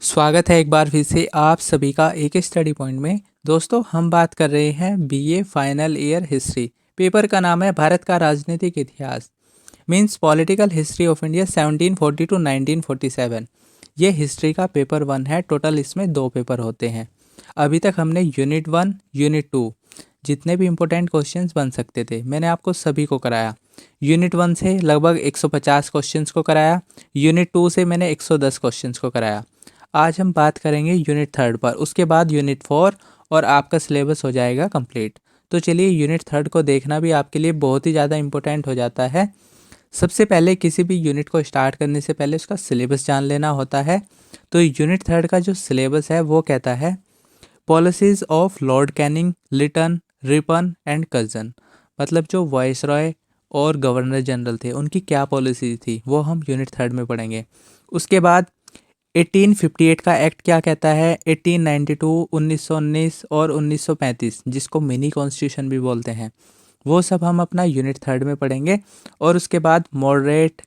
स्वागत है एक बार फिर से आप सभी का एक स्टडी पॉइंट में। दोस्तों, हम बात कर रहे हैं BA final year history. Paper का नाम है भारत का राजनीतिक इतिहास, means political history of India 1740 to 1947। ये हिस्ट्री का पेपर 1 है। टोटल इसमें 2 पेपर होते हैं। अभी तक हमने यूनिट 1, यूनिट 2 जितने भी इम्पोर्टेंट क्वेश्चंस बन सकते थे मैंने आपको सभी को कराया। यूनिट 1 से लगभग 150 क्वेश्चंस को कराया। यूनिट 2 से मैंने 110 क्वेश्चंस को कराया। आज हम बात करेंगे यूनिट 3 पर, उसके बाद यूनिट 4 और आपका सिलेबस हो जाएगा कंप्लीट। तो चलिए, यूनिट 3 को देखना भी आपके लिए बहुत ही ज़्यादा इम्पोर्टेंट हो जाता है। सबसे पहले किसी भी यूनिट को स्टार्ट करने से पहले उसका सिलेबस जान लेना होता है। तो यूनिट 3 का जो सिलेबस है वो कहता है policies of Lord Canning, Lytton, Ripon and Curzon. मतलब जो वाइसरॉय और गवर्नर जनरल थे उनकी क्या पॉलिसी थी वो हम यूनिट 3 में पढ़ेंगे। उसके बाद 1858 का एक्ट क्या कहता है, 1892, 1919 और 1935 जिसको मिनी कॉन्स्टिट्यूशन भी बोलते हैं, वो सब हम अपना यूनिट 3 में पढ़ेंगे। और उसके बाद मॉडरेट,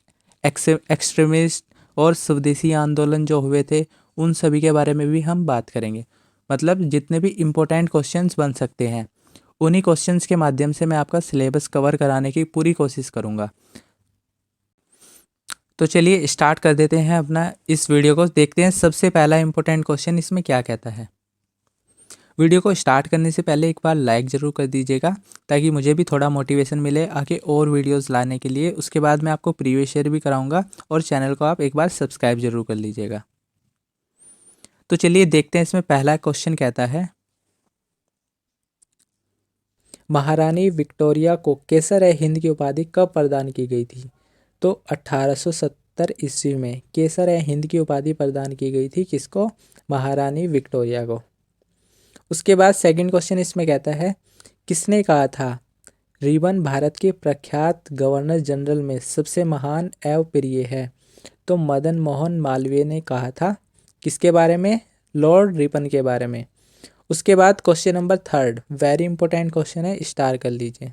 एक्सट्रीमिस्ट और स्वदेशी आंदोलन जो हुए थे उन सभी के बारे में भी हम बात करेंगे। मतलब जितने भी इम्पोर्टेंट क्वेश्चंस बन सकते हैं उन्हीं क्वेश्चंस के माध्यम से मैं आपका सिलेबस कवर कराने की पूरी कोशिश करूँगा। तो चलिए स्टार्ट कर देते हैं अपना इस वीडियो को। देखते हैं सबसे पहला इंपॉर्टेंट क्वेश्चन इसमें क्या कहता है। वीडियो को स्टार्ट करने से पहले एक बार लाइक ज़रूर कर दीजिएगा ताकि मुझे भी थोड़ा मोटिवेशन मिले आगे और वीडियोस लाने के लिए। उसके बाद मैं आपको प्रीवियस शेयर भी कराऊंगा और चैनल को आप एक बार सब्सक्राइब जरूर कर लीजिएगा। तो चलिए देखते हैं इसमें पहला क्वेश्चन कहता है महारानी विक्टोरिया को केसर-ए-हिंद की उपाधि कब प्रदान की गई थी। तो 1870 ईस्वी में केसर-ए-हिंद की उपाधि प्रदान की गई थी। किसको? महारानी विक्टोरिया को। उसके बाद सेकंड क्वेश्चन इसमें कहता है किसने कहा था रिबन भारत के प्रख्यात गवर्नर जनरल में सबसे महान एवं प्रिय है। तो मदन मोहन मालवीय ने कहा था। किसके बारे में? लॉर्ड रिपन के बारे में। उसके बाद question number 3, very important question है, स्टार कर लीजिए।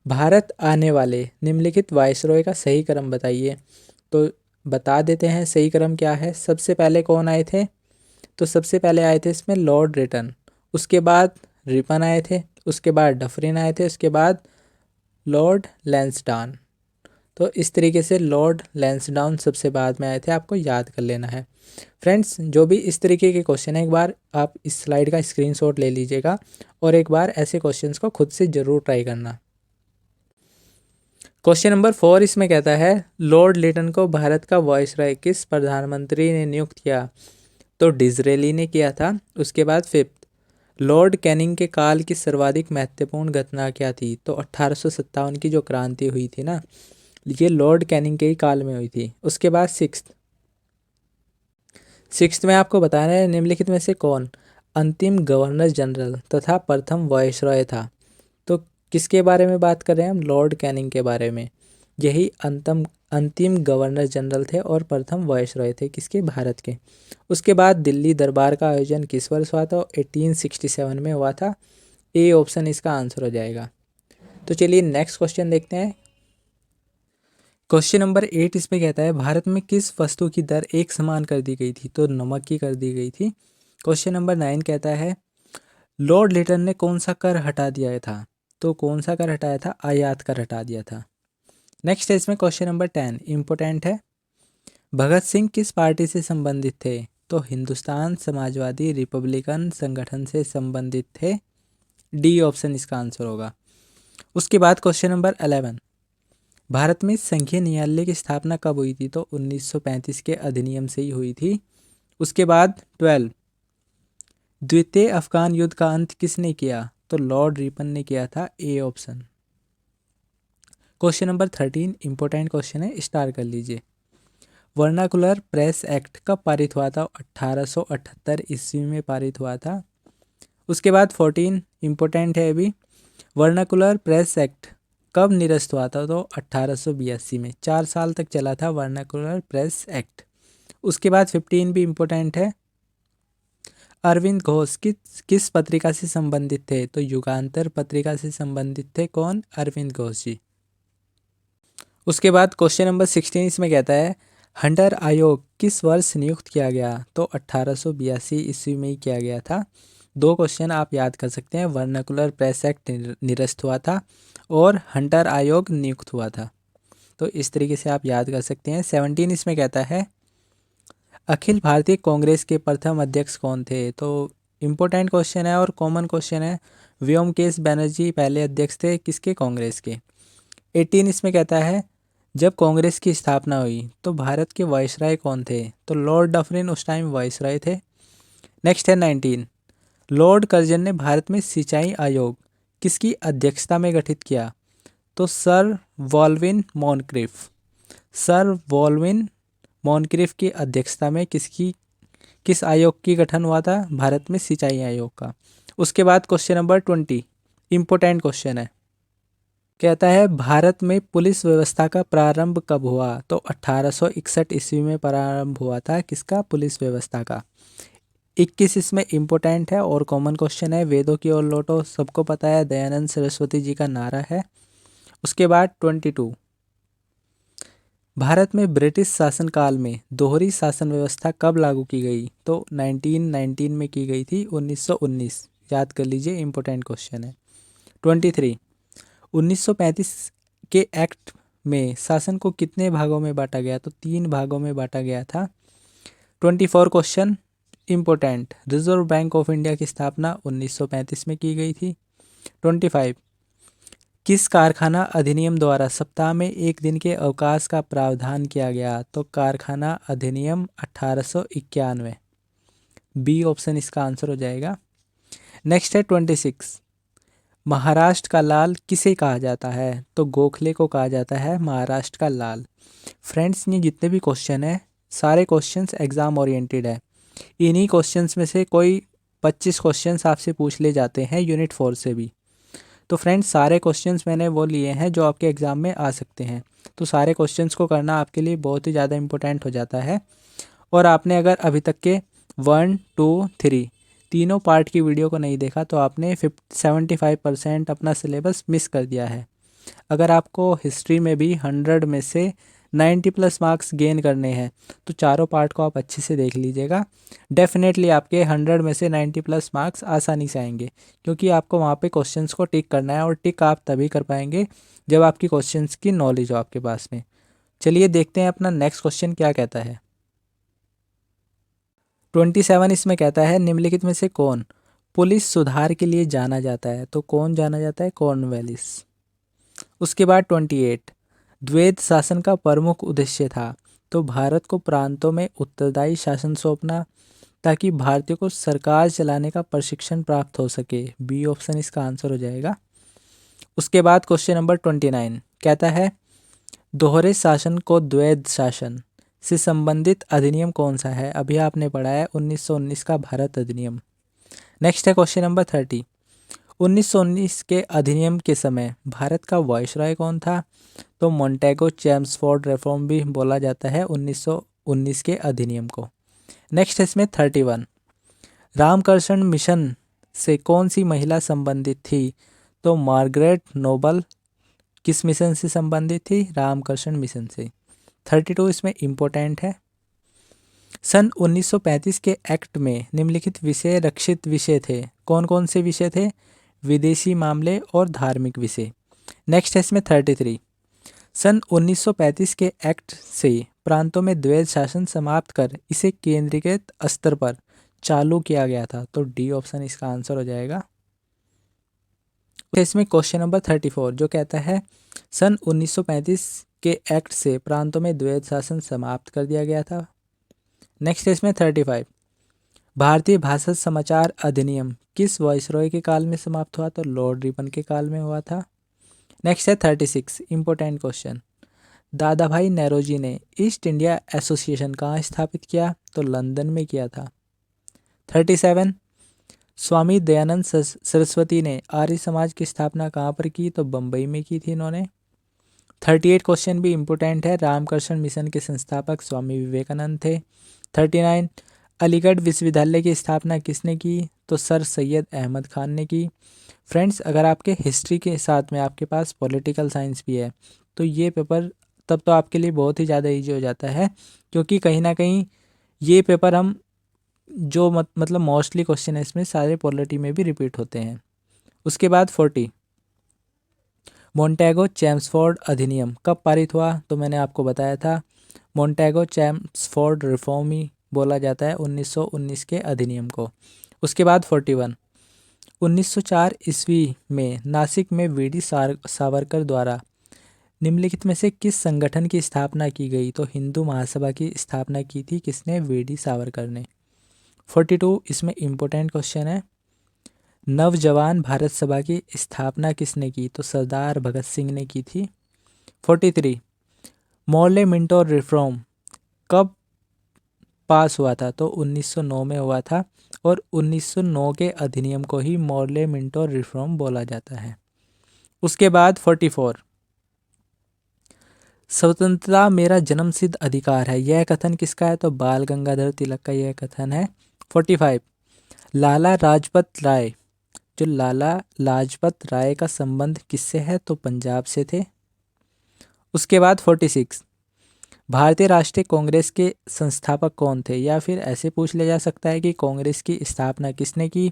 भारत आने वाले निम्नलिखित वायसरॉय का सही क्रम बताइए। तो बता देते हैं सही क्रम क्या है। सबसे पहले कौन आए थे? तो सबसे पहले आए थे इसमें लॉर्ड रिटन, उसके बाद रिपन आए थे, उसके बाद डफरिन आए थे, उसके बाद लॉर्ड लैंसडाउन। तो इस तरीके से लॉर्ड लैंसडाउन सबसे बाद में आए थे, आपको याद कर लेना है। फ्रेंड्स, जो भी इस तरीके के क्वेश्चन है एक बार आप इस स्लाइड का स्क्रीनशॉट ले लीजिएगा और एक बार ऐसे क्वेश्चंस को खुद से ज़रूर ट्राई करना। क्वेश्चन नंबर 4 इसमें कहता है लॉर्ड लिटन को भारत का वायसरॉय किस प्रधानमंत्री ने नियुक्त किया। तो डिज़रेली ने किया था। उसके बाद 5th, लॉर्ड कैनिंग के काल की सर्वाधिक महत्वपूर्ण घटना क्या थी। तो 1857 की जो क्रांति हुई थी ना, ये लॉर्ड कैनिंग के ही काल में हुई थी। उसके बाद 6th में आपको बताना है निम्नलिखित में से कौन अंतिम गवर्नर जनरल तथा प्रथम वायसरॉय था। तो किसके बारे में बात कर रहे हैं हम? लॉर्ड कैनिंग के बारे में। यही अंतिम गवर्नर जनरल थे और प्रथम वायसरॉय थे किसके? भारत के। उसके बाद दिल्ली दरबार का आयोजन किस वर्ष हुआ था? 1867 में हुआ था। ए ऑप्शन इसका आंसर हो जाएगा। तो चलिए नेक्स्ट क्वेश्चन देखते हैं। क्वेश्चन नंबर 8 इसमें कहता है भारत में किस वस्तु की दर एक समान कर दी गई थी। तो नमक की कर दी गई थी। क्वेश्चन नंबर 9 कहता है लॉर्ड लिटन ने कौन सा कर हटा दिया था। तो कौन सा कर हटाया था? आयात कर हटा दिया था। नेक्स्ट है इसमें क्वेश्चन नंबर 10, इम्पोर्टेंट है। भगत सिंह किस पार्टी से संबंधित थे। तो हिंदुस्तान समाजवादी रिपब्लिकन संगठन से संबंधित थे। डी ऑप्शन इसका आंसर होगा। उसके बाद क्वेश्चन नंबर 11, भारत में संघीय न्यायालय की स्थापना कब हुई थी। तो 1935 के अधिनियम से ही हुई थी। उसके बाद 12, द्वितीय अफगान युद्ध का अंत किसने किया। तो लॉर्ड रिपन ने किया था। A option. Question number 13 important question है, स्टार कर लीजिए। वर्नाकुलर प्रेस एक्ट कब पारित हुआ था। 1878 ईस्वी में पारित हुआ था। उसके बाद 14 इंपॉर्टेंट है अभी, वर्नाकुलर प्रेस एक्ट कब निरस्त हुआ था। तो 1882 में। 4 साल तक चला था वर्नाकुलर प्रेस एक्ट। उसके बाद 15 भी इम्पोर्टेंट है। अरविंद घोष किस पत्रिका से संबंधित थे। तो युगांतर पत्रिका से संबंधित थे। कौन? अरविंद घोष जी। उसके बाद क्वेश्चन नंबर 16 इसमें कहता है हंटर आयोग किस वर्ष नियुक्त किया गया? तो 1882 ईस्वी में ही किया गया था। 2 क्वेश्चन आप याद कर सकते हैं, वर्नाकुलर प्रेस एक्ट निरस्त हुआ था और हंटर आयोग नियुक्त हुआ था। तो इस तरीके से आप याद कर सकते हैं। 17 इसमें कहता है अखिल भारतीय कांग्रेस के प्रथम अध्यक्ष कौन थे? तो इम्पोर्टेंट क्वेश्चन है और कॉमन क्वेश्चन है। व्योमकेश बैनर्जी पहले अध्यक्ष थे किसके? कांग्रेस के। 18 इसमें कहता है जब कांग्रेस की स्थापना हुई तो भारत के वायसराय कौन थे? तो लॉर्ड डफरिन उस टाइम वायसराय थे। नेक्स्ट है 19, लॉर्ड कर्जन ने भारत में सिंचाई आयोग किसकी अध्यक्षता में गठित किया? तो सर वॉल्विन मॉनक्रिफ। सर वॉल्विन मॉनक्रिफ की अध्यक्षता में किस आयोग की गठन हुआ था? भारत में सिंचाई आयोग का। उसके बाद क्वेश्चन नंबर 20 इम्पोर्टेंट क्वेश्चन है, कहता है भारत में पुलिस व्यवस्था का प्रारंभ कब हुआ? तो 1861 ईस्वी में प्रारंभ हुआ था। किसका? पुलिस व्यवस्था का। 21 इसमें इम्पोर्टेंट है और कॉमन क्वेश्चन है, वेदों की ओर लौटो सबको पता है, दयानंद सरस्वती जी का नारा है। उसके बाद 22, भारत में ब्रिटिश शासनकाल में दोहरी शासन व्यवस्था कब लागू की गई? तो 1919 में की गई थी, 1919 याद कर लीजिए, इम्पोर्टेंट क्वेश्चन है। 23, 1935 के एक्ट में शासन को कितने भागों में बांटा गया? तो 3 भागों में बांटा गया था। 24 question important, reserve bank of India की स्थापना 1935 में की गई थी। 25, किस कारखाना अधिनियम द्वारा सप्ताह में 1 दिन के अवकाश का प्रावधान किया गया? तो कारखाना अधिनियम 1891। बी ऑप्शन इसका आंसर हो जाएगा। नेक्स्ट है 26, महाराष्ट्र का लाल किसे कहा जाता है? तो गोखले को कहा जाता है महाराष्ट्र का लाल। फ्रेंड्स, ये जितने भी क्वेश्चन है सारे क्वेश्चंस एग्जाम ओरिएंटेड है। इन्हीं क्वेश्चंस में से कोई 25 क्वेश्चंस आपसे पूछ ले जाते हैं यूनिट 4 से भी। तो फ्रेंड्स, सारे क्वेश्चंस मैंने वो लिए हैं जो आपके एग्ज़ाम में आ सकते हैं। तो सारे क्वेश्चंस को करना आपके लिए बहुत ही ज़्यादा इंपॉर्टेंट हो जाता है। और आपने अगर अभी तक के 1, 2, 3 तीनों पार्ट की वीडियो को नहीं देखा तो आपने 75% अपना सिलेबस मिस कर दिया है। अगर आपको हिस्ट्री में भी 100 में से 90+ मार्क्स गेन करने हैं तो चारों पार्ट को आप अच्छे से देख लीजिएगा। डेफिनेटली आपके 100 में से 90+ मार्क्स आसानी से आएंगे, क्योंकि आपको वहाँ पे क्वेश्चंस को टिक करना है और टिक आप तभी कर पाएंगे जब आपकी क्वेश्चंस की नॉलेज हो आपके पास में। चलिए देखते हैं अपना नेक्स्ट क्वेश्चन क्या कहता है। 27 इसमें कहता है निम्नलिखित में से कौन पुलिस सुधार के लिए जाना जाता है? तो कौन जाना जाता है? कॉर्नवालिस। उसके बाद 28, द्वैध शासन का प्रमुख उद्देश्य था? तो भारत को प्रांतों में उत्तरदायी शासन सौंपना ताकि भारतीयों को सरकार चलाने का प्रशिक्षण प्राप्त हो सके। बी ऑप्शन इसका आंसर हो जाएगा। उसके बाद क्वेश्चन नंबर 29 कहता है दोहरे शासन को द्वैध शासन से संबंधित अधिनियम कौन सा है? अभी आपने पढ़ा है 1919 का भारत अधिनियम। नेक्स्ट है क्वेश्चन नंबर 30, 1919 के अधिनियम के समय भारत का वायसराय कौन था? तो मोंटेगो चेम्सफोर्ड रिफॉर्म भी बोला जाता है 1919 के अधिनियम को। नेक्स्ट इसमें 31, रामकृष्ण मिशन से कौन सी महिला संबंधित थी? तो मार्गरेट नोबल किस मिशन से संबंधित थी? रामकृष्ण मिशन से। 32 इसमें इम्पोर्टेंट है, सन 1935 के एक्ट में निम्नलिखित विषय रक्षित विषय थे? कौन कौन से विषय थे? विदेशी मामले और धार्मिक विषय। नेक्स्ट है इसमें 33, सन 1935 के एक्ट से प्रांतों में द्वैध शासन समाप्त कर इसे केंद्रीकृत स्तर पर चालू किया गया था। तो डी ऑप्शन इसका आंसर हो जाएगा। इसमें क्वेश्चन नंबर 34 जो कहता है सन 1935 के एक्ट से प्रांतों में द्वैध शासन समाप्त कर दिया गया था। नेक्स्ट इसमें 35, भारतीय भाषा समाचार अधिनियम किस वायसरॉय के काल में समाप्त हुआ? तो लॉर्ड रिपन के काल में हुआ था। नेक्स्ट है 36 इम्पोर्टेंट क्वेश्चन, दादा भाई नौरोजी ने ईस्ट इंडिया एसोसिएशन कहाँ स्थापित किया? तो लंदन में किया था। 37, स्वामी दयानंद सरस्वती ने आर्य समाज की स्थापना कहाँ पर की? तो बम्बई में की थी इन्होंने। 38 क्वेश्चन भी इम्पोर्टेंट है, रामकृष्ण मिशन के संस्थापक स्वामी विवेकानंद थे। 39, अलीगढ़ विश्वविद्यालय की स्थापना किसने की? तो सर सैयद अहमद खान ने की। फ्रेंड्स, अगर आपके हिस्ट्री के साथ में आपके पास पॉलिटिकल साइंस भी है तो ये पेपर तब तो आपके लिए बहुत ही ज़्यादा ईजी हो जाता है, क्योंकि कहीं ना कहीं ये पेपर हम जो मतलब मोस्टली क्वेश्चन है इसमें सारे पॉलिटी में भी रिपीट होते हैं। उसके बाद 40, मोंटेगो चैम्सफोर्ड अधिनियम कब पारित हुआ? तो मैंने आपको बताया था, मोंटेगो चैम्सफोर्ड रिफॉर्म ही बोला जाता है 1919 के अधिनियम को। उसके बाद 41, 1904 ईस्वी में नासिक में वीडी सावरकर द्वारा निम्नलिखित में से किस संगठन की स्थापना की गई? तो हिंदू महासभा की स्थापना की थी किसने? वीडी सावरकर ने। 42, इसमें इम्पोर्टेंट क्वेश्चन है, नवजवान भारत सभा की स्थापना किसने की? तो सरदार भगत सिंह ने की थी। 43, मॉर्ले मिंटो रिफॉर्म कब पास हुआ था? तो 1909 में हुआ था, और 1909 के अधिनियम को ही मॉर्ले मिंटो रिफॉर्म बोला जाता है। उसके बाद 44, स्वतंत्रता मेरा जन्मसिद्ध अधिकार है, यह कथन किसका है? तो बाल गंगाधर तिलक का यह कथन है। 45, लाला लाजपत राय, जो लाला लाजपत राय का संबंध किससे है? तो पंजाब से थे। उसके बाद 46, भारतीय राष्ट्रीय कांग्रेस के संस्थापक कौन थे? या फिर ऐसे पूछ लिया जा सकता है कि कांग्रेस की स्थापना किसने की?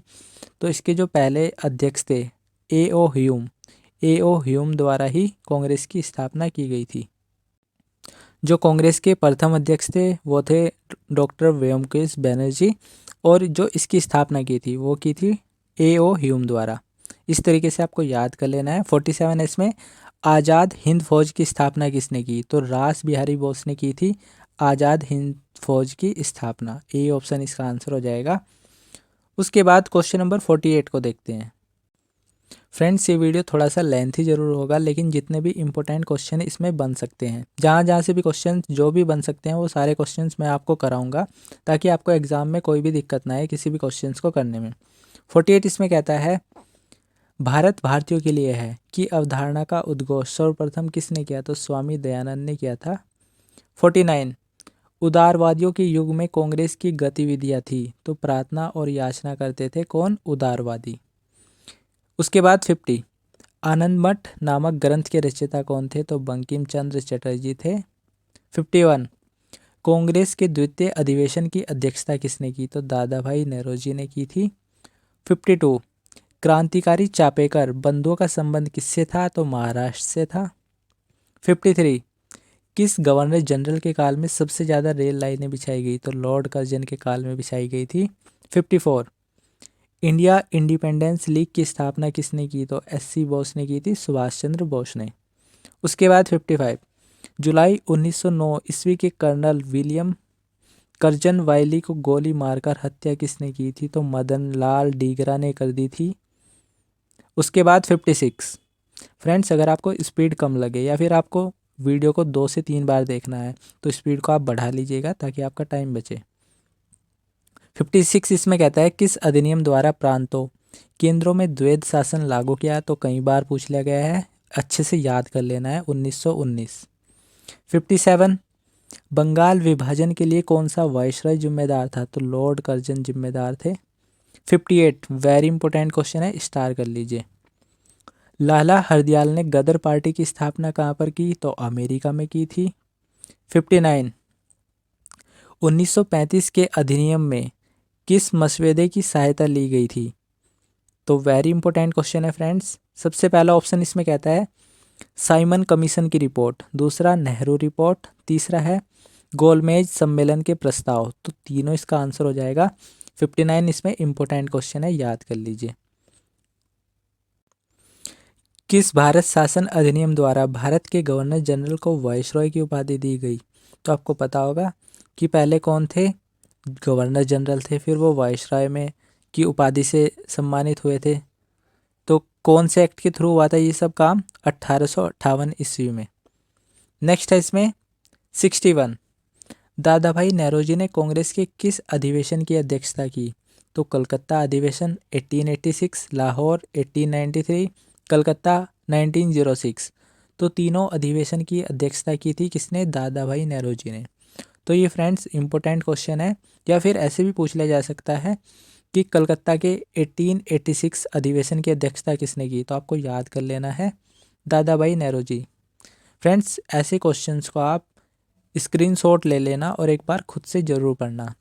तो इसके जो पहले अध्यक्ष थे ए ओ ह्यूम द्वारा ही कांग्रेस की स्थापना की गई थी। जो कांग्रेस के प्रथम अध्यक्ष थे वो थे डॉक्टर व्योमकेश बैनर्जी, और जो इसकी स्थापना की थी वो की थी ए.ओ. ह्यूम द्वारा। इस तरीके से आपको याद कर लेना है। 47 इसमें आज़ाद हिंद फौज की स्थापना किसने की? तो रास बिहारी बोस ने की थी आज़ाद हिंद फौज की स्थापना। ए ऑप्शन इसका आंसर हो जाएगा। उसके बाद क्वेश्चन नंबर 48 को देखते हैं। फ्रेंड्स, ये वीडियो थोड़ा सा लेंथी ज़रूर होगा, लेकिन जितने भी इंपॉर्टेंट क्वेश्चन इसमें बन सकते हैं, जहाँ जहाँ से भी क्वेश्चन जो भी बन सकते हैं वो सारे क्वेश्चंस मैं आपको कराऊंगा, ताकि आपको एग्जाम में कोई भी दिक्कत ना आए किसी भी क्वेश्चंस को करने में। 48 इसमें कहता है, भारत भारतीयों के लिए है कि अवधारणा का उद्घोष सर्वप्रथम किसने किया? तो स्वामी दयानंद ने किया था। 49, उदारवादियों के युग में कांग्रेस की गतिविधियाँ थी, तो प्रार्थना और याचना करते थे कौन? उदारवादी। उसके बाद 50, आनंद मठ नामक ग्रंथ के रचयिता कौन थे? तो बंकिम चंद्र चटर्जी थे। 51, कांग्रेस के द्वितीय अधिवेशन की अध्यक्षता किसने की? तो दादा भाई नौरोजी ने की थी। 52, क्रांतिकारी चापेकर बंधुओं का संबंध किससे था? तो महाराष्ट्र से था। 53, किस गवर्नर जनरल के काल में सबसे ज़्यादा रेल लाइनें बिछाई गई? तो लॉर्ड कर्जन के काल में बिछाई गई थी। 54, इंडिया इंडिपेंडेंस लीग की स्थापना किसने की? तो एस.सी. बोस ने की थी, सुभाष चंद्र बोस ने। उसके बाद 55, जुलाई 1909 ईस्वी के कर्नल विलियम कर्जन वायली को गोली मारकर हत्या किसने की थी? तो मदन लाल डीगरा ने कर दी थी। उसके बाद 56, फ्रेंड्स, अगर आपको स्पीड कम लगे या फिर आपको वीडियो को 2 से 3 बार देखना है तो स्पीड को आप बढ़ा लीजिएगा ताकि आपका टाइम बचे। 56 इसमें कहता है, किस अधिनियम द्वारा प्रांतों केंद्रों में द्वैध शासन लागू किया? तो कई बार पूछ लिया गया है, अच्छे से याद कर लेना है। 1919। 57, बंगाल विभाजन के लिए कौन सा वायसराय जिम्मेदार था? तो लॉर्ड कर्जन जिम्मेदार थे। 58, वेरी इंपॉर्टेंट क्वेश्चन है, स्टार कर लीजिए। लाला हरदयाल ने गदर पार्टी की स्थापना कहाँ पर की? तो अमेरिका में की थी। 59, 1935 के अधिनियम में किस मसवदे की सहायता ली गई थी? तो वेरी इंपॉर्टेंट क्वेश्चन है फ्रेंड्स। सबसे पहला ऑप्शन इसमें कहता है साइमन कमीशन की रिपोर्ट, दूसरा नेहरू रिपोर्ट, तीसरा है गोलमेज सम्मेलन के प्रस्ताव। तो तीनों इसका आंसर हो जाएगा। 59 इसमें इंपॉर्टेंट क्वेश्चन है, याद कर लीजिए। किस भारत शासन अधिनियम द्वारा भारत के गवर्नर जनरल को वायसरॉय की उपाधि दी गई? तो आपको पता होगा कि पहले कौन थे? गवर्नर जनरल थे, फिर वो वायसरॉय में की उपाधि से सम्मानित हुए थे। तो कौन से एक्ट के थ्रू हुआ था ये सब काम? 1858 ईस्वी में। नेक्स्ट है इसमें 61, दादा भाई नौरोजी ने कांग्रेस के किस अधिवेशन की अध्यक्षता की? तो कलकत्ता अधिवेशन 1886, लाहौर 1893, कलकत्ता 1906। तो तीनों अधिवेशन की अध्यक्षता की थी किसने? दादा भाई नौरोजी ने। तो ये फ्रेंड्स इंपॉर्टेंट क्वेश्चन है, या फिर ऐसे भी पूछ लिया जा सकता है कि कलकत्ता के 1886 अधिवेशन की अध्यक्षता किसने की? तो आपको याद कर लेना है दादा भाई नौरोजी। फ्रेंड्स, ऐसे क्वेश्चंस को आप स्क्रीनशॉट ले लेना और एक बार खुद से ज़रूर पढ़ना।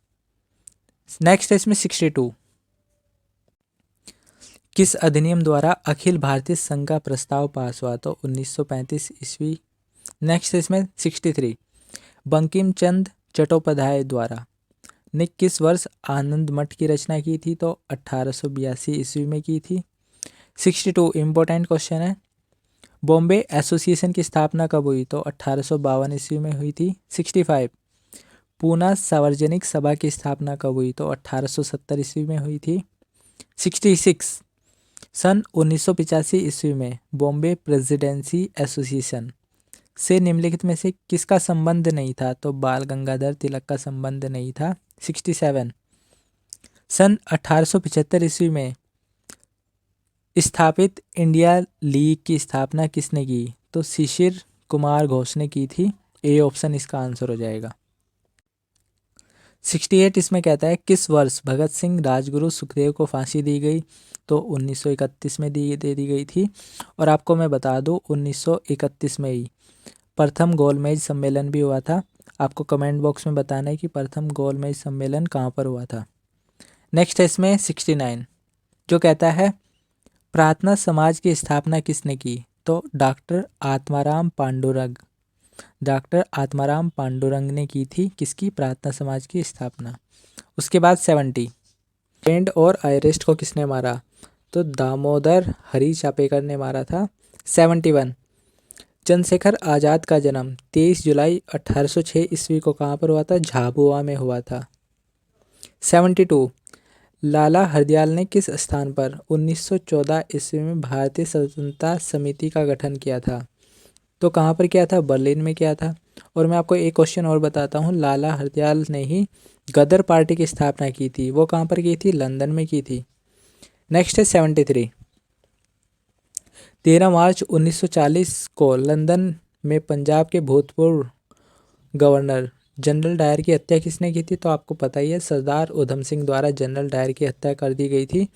नेक्स्ट है इसमें 62, किस अधिनियम द्वारा अखिल भारतीय संघ का प्रस्ताव पास हुआ? तो 1935 ईस्वी। नेक्स्ट है इसमें 63, बंकिम चंद्र चट्टोपाध्याय द्वारा ने किस वर्ष आनंद मठ की रचना की थी? तो 1882 ईस्वी में की थी। 62 इम्पोर्टेंट क्वेश्चन है, बॉम्बे एसोसिएशन की स्थापना कब हुई? तो 1852 ईस्वी में हुई थी। 65, पूना सार्वजनिक सभा की स्थापना कब हुई? तो 1870 ईस्वी में हुई थी। 66, सन 1985 ईस्वी में बॉम्बे प्रेसिडेंसी एसोसिएशन से निम्नलिखित में से किसका संबंध नहीं था? तो बाल गंगाधर तिलक का संबंध नहीं था। 67, सन 1875 ईस्वी में स्थापित इंडिया लीग की स्थापना किसने की? तो शिशिर कुमार घोष ने की थी। ए ऑप्शन इसका आंसर हो जाएगा। 68 इसमें कहता है, किस वर्ष भगत सिंह राजगुरु सुखदेव को फांसी दी गई? तो 1931 में दे दी गई थी। और आपको मैं बता दूं 1931 में ही प्रथम गोलमेज सम्मेलन भी हुआ था। आपको कमेंट बॉक्स में बताना है कि प्रथम गोलमेज सम्मेलन कहाँ पर हुआ था। नेक्स्ट है इसमें 69, जो कहता है प्रार्थना समाज की स्थापना किसने की? तो डॉक्टर आत्माराम पांडुरंग ने की थी। किसकी? प्रार्थना समाज की स्थापना। उसके बाद 70, बैंड और अरेस्ट को किसने मारा? तो दामोदर हरी चापेकर ने मारा था। 71, चंद्रशेखर आज़ाद का जन्म 23 जुलाई 1806 ईस्वी को कहाँ पर हुआ था? झाबुआ में हुआ था। 72, लाला हरदयाल ने किस स्थान पर 1914 ईस्वी में भारतीय स्वतंत्रता समिति का गठन किया था? तो कहाँ पर किया था? बर्लिन में किया था। और मैं आपको एक क्वेश्चन और बताता हूँ, लाला हरदयाल ने ही गदर पार्टी की स्थापना की थी। वो कहाँ पर की थी? लंदन में की थी। नेक्स्ट है 73, 13 मार्च 1940 को लंदन में पंजाब के भूतपूर्व गवर्नर जनरल डायर की हत्या किसने की थी? तो आपको पता ही है, सरदार उधम सिंह द्वारा जनरल डायर की हत्या कर दी गई थी।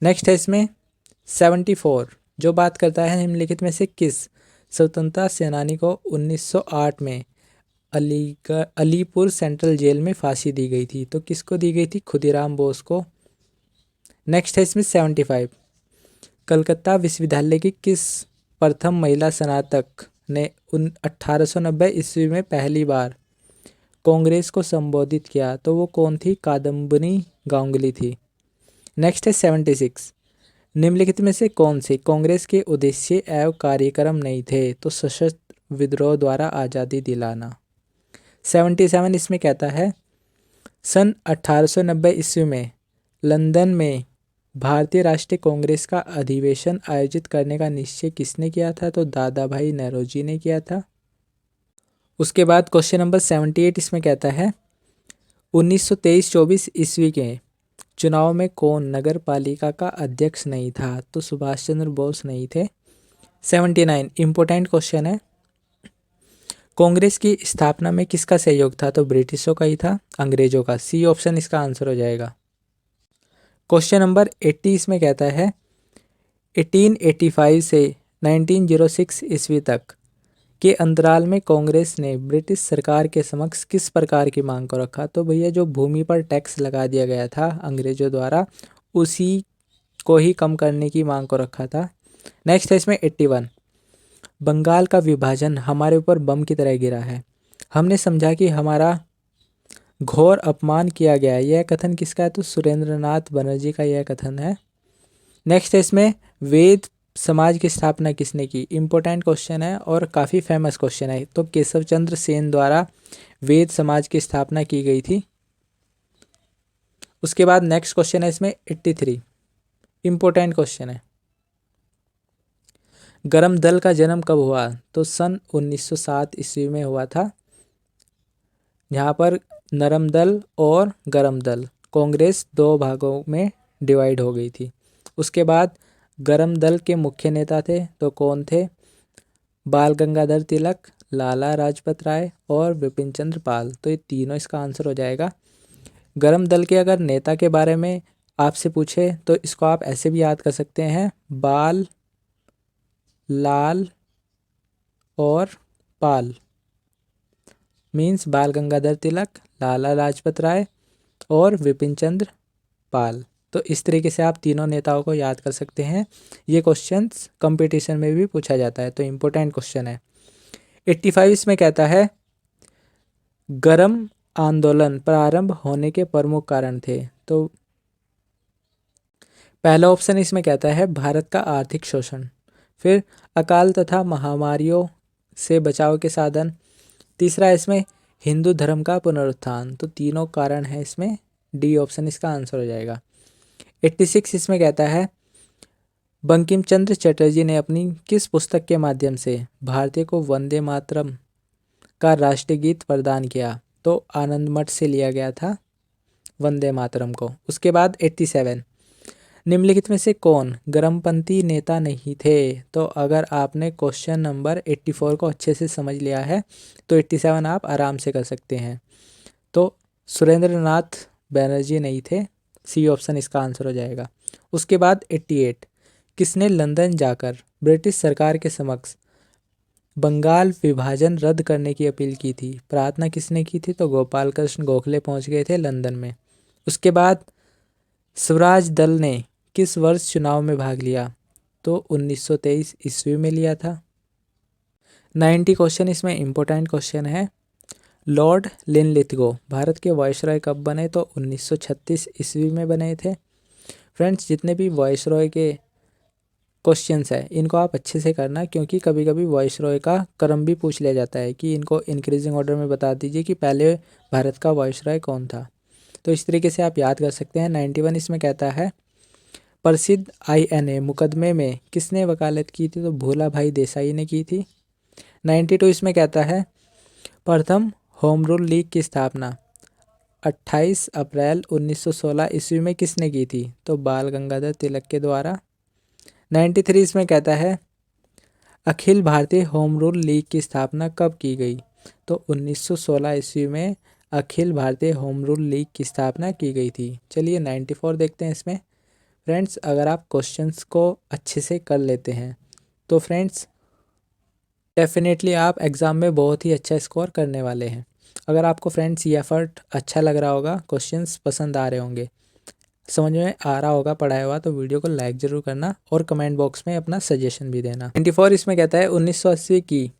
नेक्स्ट है इसमें 74, जो बात करता है निम्नलिखित में से किस स्वतंत्रता सेनानी को 1908 में अलीपुर सेंट्रल जेल में फांसी दी गई थी? तो किसको दी गई थी? खुदीराम बोस को। नेक्स्ट है इसमें 75, कलकत्ता विश्वविद्यालय की किस प्रथम महिला स्नातक ने 1890 ईस्वी में पहली बार कांग्रेस को संबोधित किया? तो वो कौन थी? कादम्बिनी गांगुली थी। नेक्स्ट है 76, निम्नलिखित में से कौन से कांग्रेस के उद्देश्य एवं कार्यक्रम नहीं थे? तो सशस्त्र विद्रोह द्वारा आज़ादी दिलाना। 77 इसमें कहता है, सन 1890 ईस्वी में लंदन में भारतीय राष्ट्रीय कांग्रेस का अधिवेशन आयोजित करने का निश्चय किसने किया था? तो दादा भाई नौरोजी ने किया था। उसके बाद क्वेश्चन नंबर 78 इसमें कहता है, 1923-24 ईस्वी के चुनाव में कौन नगर पालिका का अध्यक्ष नहीं था? तो सुभाष चंद्र बोस नहीं थे। 79 इम्पोर्टेंट क्वेश्चन है, कांग्रेस की स्थापना में किसका सहयोग था? तो ब्रिटिशों का ही था, अंग्रेजों का। सी ऑप्शन इसका आंसर हो जाएगा। क्वेश्चन नंबर 80 इसमें कहता है, 1885 से 1906 ईस्वी तक के अंतराल में कांग्रेस ने ब्रिटिश सरकार के समक्ष किस प्रकार की मांग को रखा? तो भैया जो भूमि पर टैक्स लगा दिया गया था अंग्रेजों द्वारा, उसी को ही कम करने की मांग को रखा था। नेक्स्ट है इसमें 81, बंगाल का विभाजन हमारे ऊपर बम की तरह गिरा है, हमने समझा कि हमारा घोर अपमान किया गया है। यह कथन किसका है? तो सुरेंद्रनाथ बनर्जी का यह कथन है। नेक्स्ट है इसमें, वेद समाज की स्थापना किसने की? इम्पोर्टेंट क्वेश्चन है और काफ़ी फेमस क्वेश्चन है। तो केशव चंद्र सेन द्वारा वेद समाज की स्थापना की गई थी। उसके बाद नेक्स्ट क्वेश्चन है इसमें 83, इम्पोर्टेंट क्वेश्चन है, गरम दल का जन्म कब हुआ? तो सन 1907 ईस्वी में हुआ था। यहाँ पर नरम दल और गरम दल कांग्रेस दो भागों में डिवाइड हो गई थी। उसके बाद गरम दल के मुख्य नेता थे तो कौन थे? बाल गंगाधर तिलक, लाला लाजपत राय और विपिन चंद्र पाल। तो ये तीनों इसका आंसर हो जाएगा। गरम दल के अगर नेता के बारे में आपसे पूछे तो इसको आप ऐसे भी याद कर सकते हैं, बाल लाल और पाल मीन्स बाल गंगाधर तिलक, लाला लाजपत राय और विपिन चंद्र पाल। तो इस तरीके से आप तीनों नेताओं को याद कर सकते हैं। ये क्वेश्चंस कंपटीशन में भी पूछा जाता है, तो इम्पोर्टेंट क्वेश्चन है। 85 इसमें कहता है गरम आंदोलन प्रारंभ होने के प्रमुख कारण थे। तो पहला ऑप्शन इसमें कहता है भारत का आर्थिक शोषण, फिर अकाल तथा महामारियों से बचाव के साधन, तीसरा इसमें हिंदू धर्म का पुनरुत्थान। तो तीनों कारण है इसमें, डी ऑप्शन इसका आंसर हो जाएगा। 86 इसमें कहता है बंकिम चंद्र चटर्जी ने अपनी किस पुस्तक के माध्यम से भारतीय को वंदे मातरम का राष्ट्रीय गीत प्रदान किया। तो आनंद मठ से लिया गया था वंदे मातरम को। उसके बाद 87 निम्नलिखित में से कौन गर्मपंथी नेता नहीं थे। तो अगर आपने क्वेश्चन नंबर 84 को अच्छे से समझ लिया है तो 87 आप आराम से कर सकते हैं। तो सुरेंद्र नाथ बैनर्जी नहीं थे, सी ऑप्शन इसका आंसर हो जाएगा। उसके बाद 88 किसने लंदन जाकर ब्रिटिश सरकार के समक्ष बंगाल विभाजन रद्द करने की अपील की थी। प्रार्थना किसने की थी। तो गोपाल कृष्ण गोखले पहुंच गए थे लंदन में। उसके बाद स्वराज दल ने किस वर्ष चुनाव में भाग लिया। तो 1923 ईस्वी में लिया था। 90 क्वेश्चन इसमें इम्पोर्टेंट क्वेश्चन है। लॉर्ड लिनलिथगो भारत के वायसरॉय कब बने। तो 1936 ईस्वी में बने थे। फ्रेंड्स जितने भी वायसरॉय के क्वेश्चंस है इनको आप अच्छे से करना, क्योंकि कभी कभी वायसरॉय का क्रम भी पूछ लिया जाता है कि इनको इंक्रीजिंग ऑर्डर में बता दीजिए कि पहले भारत का वायसरॉय कौन था। तो इस तरीके से आप याद कर सकते हैं। 91 इसमें कहता है प्रसिद्ध INA मुकदमे में किसने वकालत की थी। तो भोला भाई देसाई ने की थी। 92 इसमें कहता है प्रथम होम रूल लीग की स्थापना 28 अप्रैल 1916 ईस्वी में किसने की थी। तो बाल गंगाधर तिलक के द्वारा। 93 इसमें कहता है Akhil Bharatiya home rule league की स्थापना कब की गई। तो 1916 ईस्वी में Akhil Bharatiya home rule league की स्थापना की गई थी। चलिए 94 देखते हैं इसमें। फ्रेंड्स अगर आप क्वेश्चंस को अच्छे से कर लेते हैं तो फ्रेंड्स डेफिनेटली आप एग्ज़ाम में बहुत ही अच्छा स्कोर करने वाले हैं। अगर आपको फ्रेंड्स ये एफर्ट अच्छा लग रहा होगा, क्वेश्चंस पसंद आ रहे होंगे, समझ में आ रहा होगा पढ़ाया हुआ, तो वीडियो को लाइक ज़रूर करना और कमेंट बॉक्स में अपना सजेशन भी देना। 94 इसमें कहता है 1980 की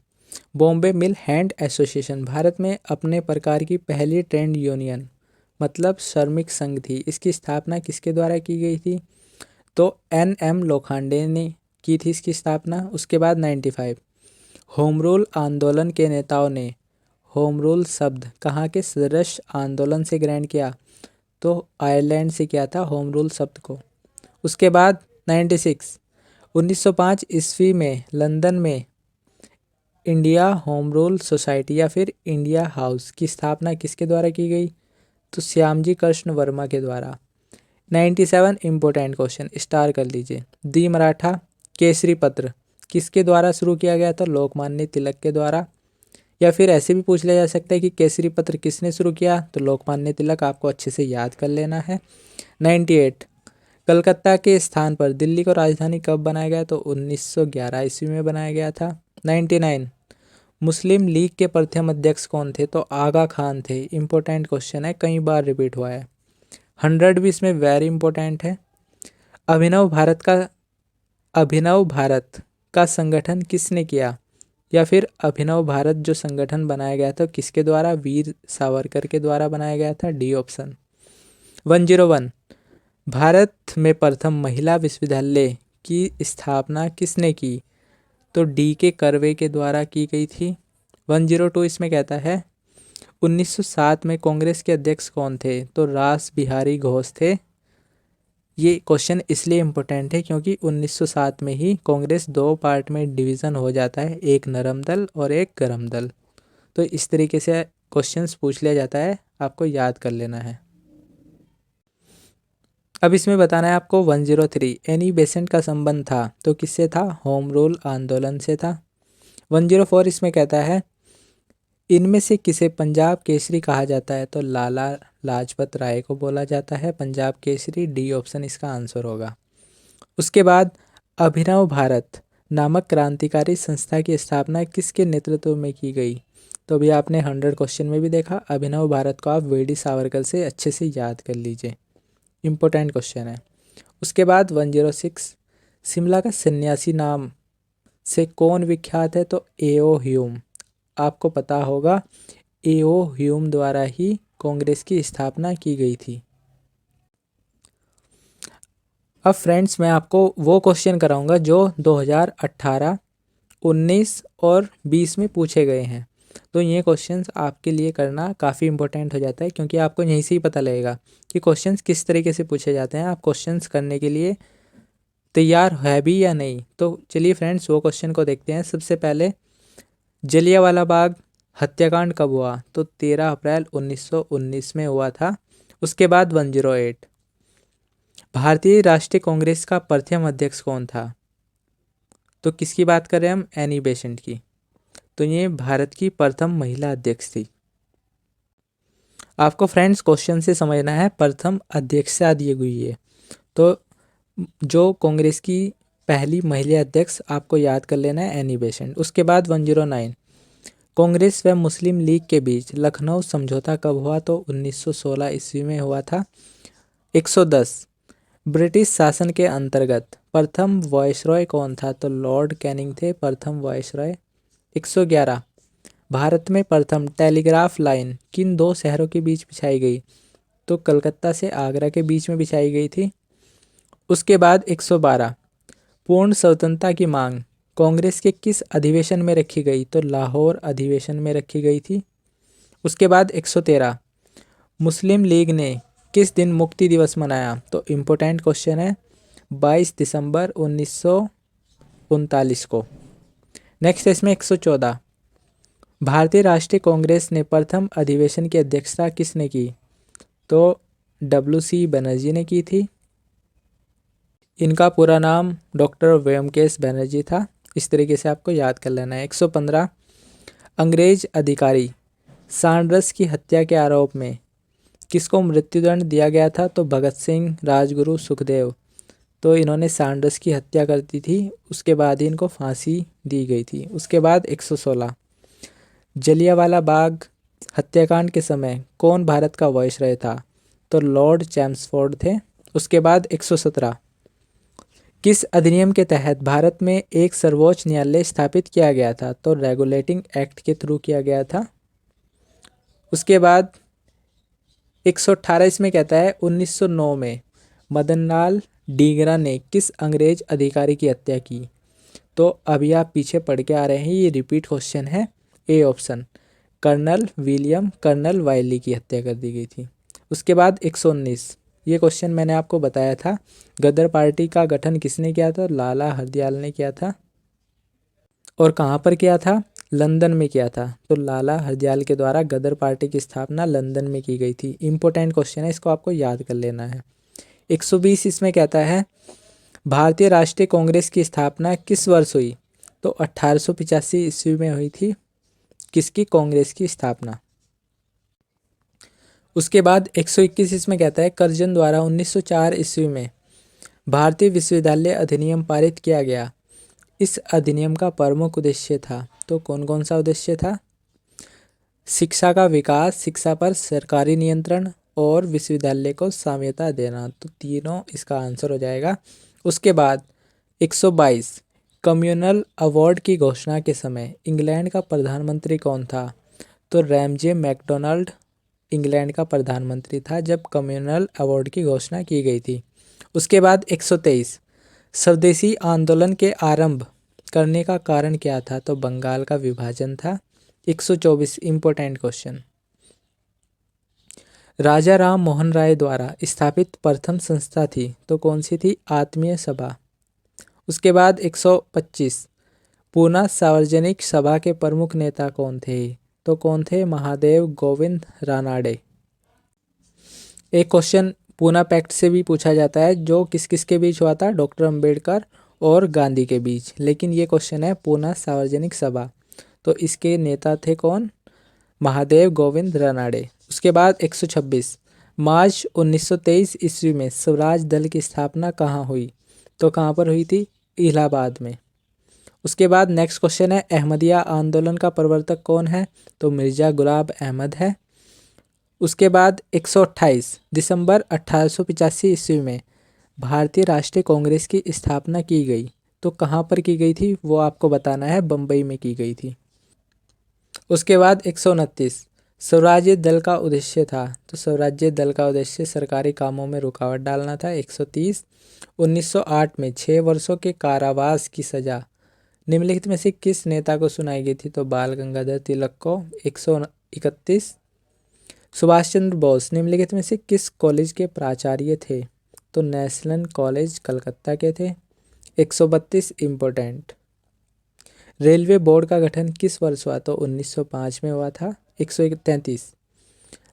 बॉम्बे मिल हैंड एसोसिएशन भारत में अपने प्रकार की पहली ट्रेड यूनियन मतलब श्रमिक संघ थी। इसकी स्थापना किसके द्वारा की गई थी। तो NM लोखंडे ने की थी इसकी स्थापना। उसके बाद 95 होम रूल आंदोलन के नेताओं ने होम रूल शब्द कहाँ के सदस्य आंदोलन से ग्रहण किया। तो आयरलैंड से किया था होम रूल शब्द को। उसके बाद 96 1905 ईस्वी में लंदन में इंडिया होम रूल सोसाइटी या फिर इंडिया हाउस की स्थापना किसके द्वारा की गई। तो श्यामजी कृष्ण वर्मा के द्वारा। 97 इम्पोर्टेंट क्वेश्चन स्टार कर लीजिए। दी मराठा केसरी पत्र किसके द्वारा शुरू किया गया था। लोकमान्य तिलक के द्वारा। या फिर ऐसे भी पूछ लिया जा सकता है कि केसरी पत्र किसने शुरू किया। तो लोकमान्य तिलक आपको अच्छे से याद कर लेना है। 98 कलकत्ता के स्थान पर दिल्ली को राजधानी कब बनाया गया। तो 1911 ईस्वी में बनाया गया था। 99 मुस्लिम लीग के प्रथम अध्यक्ष कौन थे। तो आगा खान थे। इम्पोर्टेंट क्वेश्चन है, कई बार रिपीट हुआ है। 100 भी इसमें वेरी इंपॉर्टेंट है। अभिनव भारत का संगठन किसने किया। या फिर अभिनव भारत जो संगठन बनाया गया था किसके द्वारा। वीर सावरकर के द्वारा बनाया गया था। D option. 101 भारत में प्रथम महिला विश्वविद्यालय की स्थापना किसने की। तो DK कर्वे के द्वारा की गई थी। 102 इसमें कहता है 1907 में कांग्रेस के अध्यक्ष कौन थे। तो रास बिहारी घोष थे। ये क्वेश्चन इसलिए इम्पोर्टेंट है क्योंकि 1907 में ही कांग्रेस 2 पार्ट में डिवीज़न हो जाता है, एक नरम दल और एक गरम दल। तो इस तरीके से क्वेश्चंस पूछ लिया जाता है, आपको याद कर लेना है। अब इसमें बताना है आपको 103 एनी बेसेंट का संबंध था। तो किससे था। होम रूल आंदोलन से था। 104 इसमें कहता है इनमें से किसे पंजाब केसरी कहा जाता है। तो लाला लाजपत राय को बोला जाता है पंजाब केसरी। डी ऑप्शन इसका आंसर होगा। उसके बाद अभिनव भारत नामक क्रांतिकारी संस्था की स्थापना किसके नेतृत्व में की गई? तो अभी आपने 100 क्वेश्चन में भी देखा। अभिनव भारत को आप वी डी सावरकर से अच्छे से याद कर लीजिए, इम्पोर्टेंट क्वेश्चन है। उसके बाद 106, शिमला का सन्यासी नाम से कौन विख्यात है? तो एओ ह्यूम। आपको पता होगा एओ ह्यूम द्वारा ही कांग्रेस की स्थापना की गई थी। अब फ्रेंड्स मैं आपको वो क्वेश्चन कराऊंगा जो 2018, 19 और 20 में पूछे गए हैं। तो ये क्वेश्चंस आपके लिए करना काफ़ी इंपॉर्टेंट हो जाता है, क्योंकि आपको यहीं से ही पता लगेगा कि क्वेश्चंस किस तरीके से पूछे जाते हैं। आप क्वेश्चंस करने के लिए तैयार है भी या नहीं। तो चलिए फ्रेंड्स वो क्वेश्चन को देखते हैं। सबसे पहले जलियांवाला बाग हत्याकांड कब हुआ? तो 13 अप्रैल 1919 में हुआ था। उसके बाद 108, भारतीय राष्ट्रीय कांग्रेस का प्रथम अध्यक्ष कौन था? तो किसकी बात कर रहे हैं हम? एनी बेसेंट की। तो ये भारत की प्रथम महिला अध्यक्ष थी। आपको फ्रेंड्स क्वेश्चन से समझना है प्रथम अध्यक्षता दी हुई है, तो जो कांग्रेस की पहली महिला अध्यक्ष आपको याद कर लेना है, एनी बेसेंट। उसके बाद 109, कांग्रेस व मुस्लिम लीग के बीच लखनऊ समझौता कब हुआ? तो 1916 ईस्वी में हुआ था। 110, ब्रिटिश शासन के अंतर्गत प्रथम वायसरॉय कौन था? तो लॉर्ड कैनिंग थे प्रथम वायसरॉय। 111, भारत में प्रथम टेलीग्राफ लाइन किन दो शहरों के बीच बिछाई गई? तो कलकत्ता से आगरा के बीच में बिछाई गई थी। उसके बाद 112, पूर्ण स्वतंत्रता की मांग कांग्रेस के किस अधिवेशन में रखी गई? तो लाहौर अधिवेशन में रखी गई थी। उसके बाद 113, मुस्लिम लीग ने किस दिन मुक्ति दिवस मनाया? तो इम्पोर्टेंट क्वेश्चन है, 22 दिसंबर 1939 को। नेक्स्ट है इसमें 114, भारतीय राष्ट्रीय कांग्रेस ने प्रथम अधिवेशन की अध्यक्षता किसने की? तो WC बनर्जी ने की थी। इनका पूरा नाम डॉक्टर व्योमकेश बनर्जी था। इस तरीके से आपको याद कर लेना है। 115, अंग्रेज अधिकारी सैंडर्स की हत्या के आरोप में किसको मृत्युदंड दिया गया था? तो भगत सिंह, राजगुरु, सुखदेव। तो इन्होंने सैंडर्स की हत्या कर दी थी, उसके बाद ही इनको फांसी दी गई थी। उसके बाद 116, जलियांवाला बाग हत्याकांड के समय कौन भारत का वायसरॉय था? तो लॉर्ड चैम्सफोर्ड थे। उसके बाद 117, किस अधिनियम के तहत भारत में एक सर्वोच्च न्यायालय स्थापित किया गया था? तो रेगुलेटिंग एक्ट के थ्रू किया गया था। उसके बाद 118 इसमें कहता है 1909 में मदनलाल डींगरा ने किस अंग्रेज अधिकारी की हत्या की? तो अभी आप पीछे पढ़ के आ रहे हैं, ये रिपीट क्वेश्चन है। ए ऑप्शन, कर्नल वायली की हत्या कर दी गई थी। उसके बाद 119, ये क्वेश्चन मैंने आपको बताया था, गदर पार्टी का गठन किसने किया था? लाला हरदयाल ने किया था। और कहाँ पर किया था? लंदन में किया था। तो लाला हरदयाल के द्वारा गदर पार्टी की स्थापना लंदन में की गई थी। इंपॉर्टेंट क्वेश्चन है, इसको आपको याद कर लेना है। 120 इसमें कहता है भारतीय राष्ट्रीय कांग्रेस की स्थापना किस वर्ष हुई? तो 1885 ईस्वी में हुई थी। किसकी? कांग्रेस की स्थापना। उसके बाद 121 इसमें कहता है कर्जन द्वारा 1904 ईस्वी में भारतीय विश्वविद्यालय अधिनियम पारित किया गया। इस अधिनियम का प्रमुख उद्देश्य था। तो कौन कौन सा उद्देश्य था? शिक्षा का विकास, शिक्षा पर सरकारी नियंत्रण और विश्वविद्यालय को स्वायत्तता देना। तो तीनों इसका आंसर हो जाएगा। उसके बाद 122, कम्युनल अवार्ड की घोषणा के समय इंग्लैंड का प्रधानमंत्री कौन था? तो रैमजे मैकडोनाल्ड इंग्लैंड का प्रधानमंत्री था जब कम्युनल अवार्ड की घोषणा की गई थी। उसके बाद 123, स्वदेशी आंदोलन के आरंभ करने का कारण क्या था? तो बंगाल का विभाजन था। 124 इम्पोर्टेंट क्वेश्चन, राजा राम मोहन राय द्वारा स्थापित प्रथम संस्था थी। तो कौन सी थी? आत्मीय सभा। उसके बाद 125, पूना सार्वजनिक सभा के प्रमुख नेता कौन थे? तो कौन थे? महादेव गोविंद रानाडे। एक क्वेश्चन पूना पैक्ट से भी पूछा जाता है, जो किस किस के बीच हुआ था? डॉक्टर अंबेडकर और गांधी के बीच। लेकिन ये क्वेश्चन है पूना सार्वजनिक सभा, तो इसके नेता थे कौन? महादेव गोविंद रानाडे। उसके बाद 126, मार्च 1923 ईस्वी में स्वराज दल की स्थापना कहाँ हुई? तो कहाँ पर हुई थी? इलाहाबाद में। उसके बाद नेक्स्ट क्वेश्चन है, अहमदिया आंदोलन का प्रवर्तक कौन है? तो मिर्जा गुलाब अहमद है। उसके बाद 128 दिसंबर 1885 ईस्वी में भारतीय राष्ट्रीय कांग्रेस की स्थापना की गई, तो कहाँ पर की गई थी वो आपको बताना है, बम्बई में की गई थी। उसके बाद 129 स्वराज्य दल का उद्देश्य था, तो स्वराज्य दल का उद्देश्य सरकारी कामों में रुकावट डालना था। 130 1908 में 6 वर्षों के कारावास की सजा निम्नलिखित में से किस नेता को सुनाई गई थी? तो बाल गंगाधर तिलक को। 131 सुभाष चंद्र बोस निम्नलिखित में से किस कॉलेज के प्राचार्य थे? तो नेशनल कॉलेज कलकत्ता के थे। 132 इम्पोर्टेंट, रेलवे बोर्ड का गठन किस वर्ष हुआ? तो 1905 में हुआ था। 133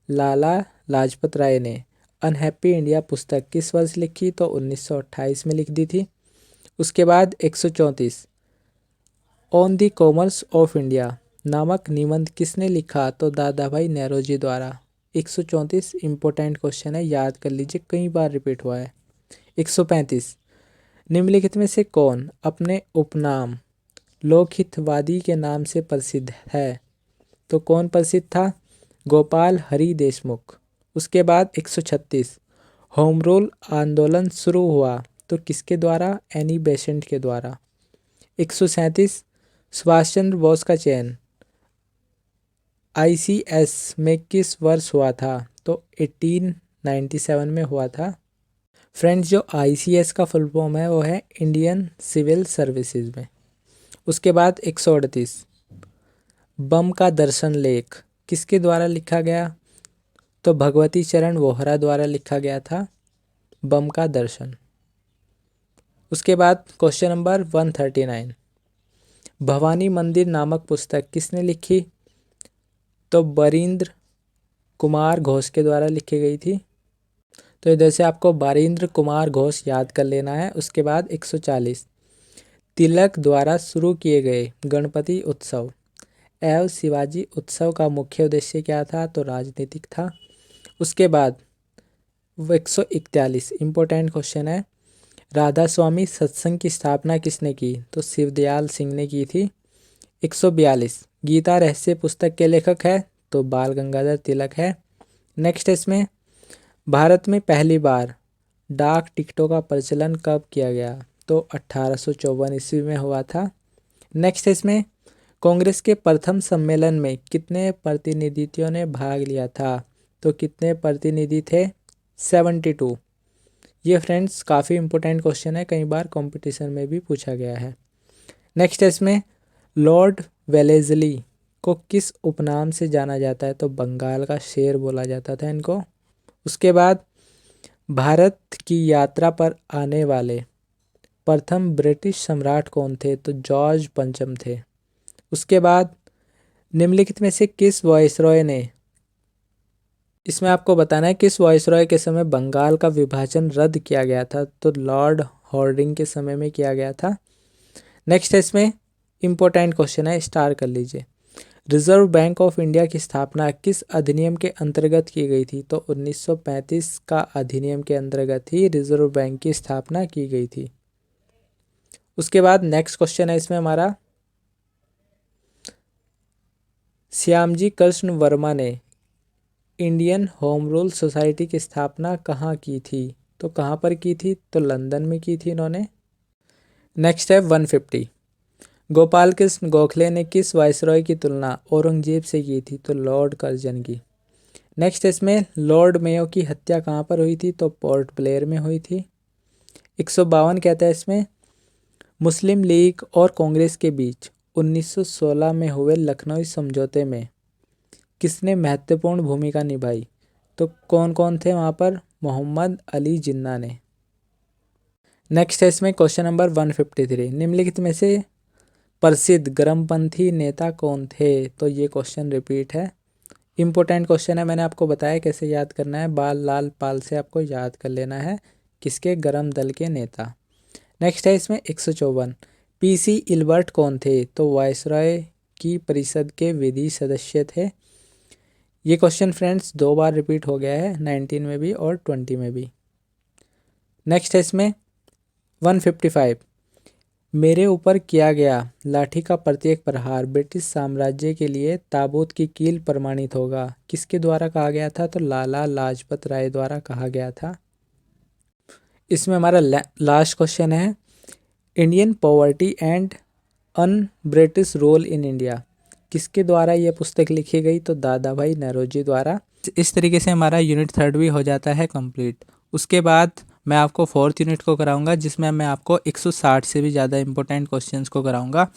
लाला लाजपत राय ने अनहैप्पी इंडिया पुस्तक किस वर्ष लिखी? तो 1928 में लिख दी थी। उसके बाद 134 on the commerce of India नामक निबंध किसने लिखा? तो दादा भाई नेहरूजी द्वारा। 134 इम्पोर्टेंट क्वेश्चन है, याद कर लीजिए, कई बार रिपीट हुआ है। 135 निम्नलिखित में से कौन अपने उपनाम लोकहितवादी के नाम से प्रसिद्ध है? तो कौन प्रसिद्ध था? गोपाल हरि देशमुख। उसके बाद 136 होम रूल आंदोलन शुरू हुआ तो किसके द्वारा? एनी बेसेंट के द्वारा। 137 सुभाष चंद्र बोस का चयन ICS में किस वर्ष हुआ था? तो 1897 में हुआ था। फ्रेंड्स, जो ICS का फुल फॉर्म है वो है इंडियन सिविल सर्विसेज में। उसके बाद 138 बम का दर्शन लेख किसके द्वारा लिखा गया? तो भगवती चरण वोहरा द्वारा लिखा गया था बम का दर्शन। उसके बाद क्वेश्चन नंबर 139 भवानी मंदिर नामक पुस्तक किसने लिखी? तो बरिंद्र कुमार घोष के द्वारा लिखी गई थी। तो इधर से आपको बरिंद्र कुमार घोष याद कर लेना है। उसके बाद 140 तिलक द्वारा शुरू किए गए गणपति उत्सव एवं शिवाजी उत्सव का मुख्य उद्देश्य क्या था? तो राजनीतिक था। उसके बाद 141 इम्पोर्टेंट क्वेश्चन है, राधा स्वामी सत्संग की स्थापना किसने की? तो शिवदयाल सिंह ने की थी। 142 गीता रहस्य पुस्तक के लेखक है? तो बाल गंगाधर तिलक है। नेक्स्ट इसमें भारत में पहली बार डाक टिकटों का प्रचलन कब किया गया? तो 1854 ईस्वी में हुआ था। नेक्स्ट इसमें कांग्रेस के प्रथम सम्मेलन में कितने प्रतिनिधियों ने भाग लिया था? तो कितने प्रतिनिधि थे? 72। ये फ्रेंड्स काफ़ी इंपॉर्टेंट क्वेश्चन है, कई बार कंपटीशन में भी पूछा गया है। नेक्स्ट इसमें लॉर्ड वेलेस्ली को किस उपनाम से जाना जाता है? तो बंगाल का शेर बोला जाता था इनको। उसके बाद भारत की यात्रा पर आने वाले प्रथम ब्रिटिश सम्राट कौन थे? तो जॉर्ज पंचम थे। उसके बाद निम्नलिखित में से किस वायसरॉय ने, इसमें आपको बताना है किस वायसरॉय के समय बंगाल का विभाजन रद्द किया गया था? तो लॉर्ड हॉर्डिंग के समय में किया गया था। नेक्स्ट इसमें इम्पोर्टेंट क्वेश्चन है, स्टार कर लीजिए, रिजर्व बैंक ऑफ इंडिया की स्थापना किस अधिनियम के अंतर्गत की गई थी? तो 1935 का अधिनियम के अंतर्गत ही रिजर्व बैंक की स्थापना की गई थी। उसके बाद नेक्स्ट क्वेश्चन है इसमें हमारा, श्यामजी कृष्ण वर्मा ने इंडियन होम रूल सोसाइटी की स्थापना कहाँ की थी? तो कहाँ पर की थी? तो लंदन में की थी इन्होंने। नेक्स्ट है 150 गोपाल कृष्ण गोखले ने किस वायसरॉय की तुलना औरंगजेब से की थी? तो लॉर्ड कर्जन की। नेक्स्ट इसमें लॉर्ड मेयो की हत्या कहाँ पर हुई थी? तो पोर्ट ब्लेयर में हुई थी। 152 कहता है इसमें, मुस्लिम लीग और कांग्रेस के बीच 1916 में हुए लखनऊ समझौते में किसने महत्वपूर्ण भूमिका निभाई? तो कौन कौन थे वहाँ पर? मोहम्मद अली जिन्ना ने। नेक्स्ट है इसमें क्वेश्चन नंबर 153 निम्नलिखित में से प्रसिद्ध गर्मपंथी नेता कौन थे? तो ये क्वेश्चन रिपीट है, इंपॉर्टेंट क्वेश्चन है, मैंने आपको बताया कैसे याद करना है, बाल लाल पाल से आपको याद कर लेना है किसके, गरम दल के नेता। नेक्स्ट है इसमें 154 PC इल्बर्ट कौन थे? तो वायसरॉय की परिषद के विधि सदस्य थे। ये क्वेश्चन फ्रेंड्स 2 बार रिपीट हो गया है, 19 में भी और 20 में भी। नेक्स्ट है इसमें 155 मेरे ऊपर किया गया लाठी का प्रत्येक प्रहार ब्रिटिश साम्राज्य के लिए ताबूत की कील प्रमाणित होगा। किसके द्वारा कहा गया था? तो लाला लाजपत राय द्वारा कहा गया था। इसमें हमारा लास्ट क्वेश्चन है, Indian poverty and un British rule in India, किसके द्वारा यह पुस्तक लिखी गई? तो दादा भाई नौरोजी द्वारा। इस तरीके से हमारा यूनिट 3 भी हो जाता है कंप्लीट। उसके बाद मैं आपको 4th यूनिट को कराऊंगा, जिसमें मैं आपको 160 से भी ज़्यादा इंपॉर्टेंट क्वेश्चंस को कराऊंगा।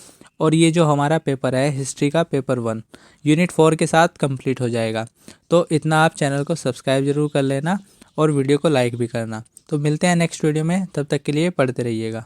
और ये जो हमारा पेपर है हिस्ट्री का पेपर 1 यूनिट 4 के साथ कंप्लीट हो जाएगा। तो इतना आप चैनल को सब्सक्राइब जरूर कर लेना और वीडियो को लाइक भी करना। तो मिलते हैं नेक्स्ट वीडियो में, तब तक के लिए पढ़ते रहिएगा।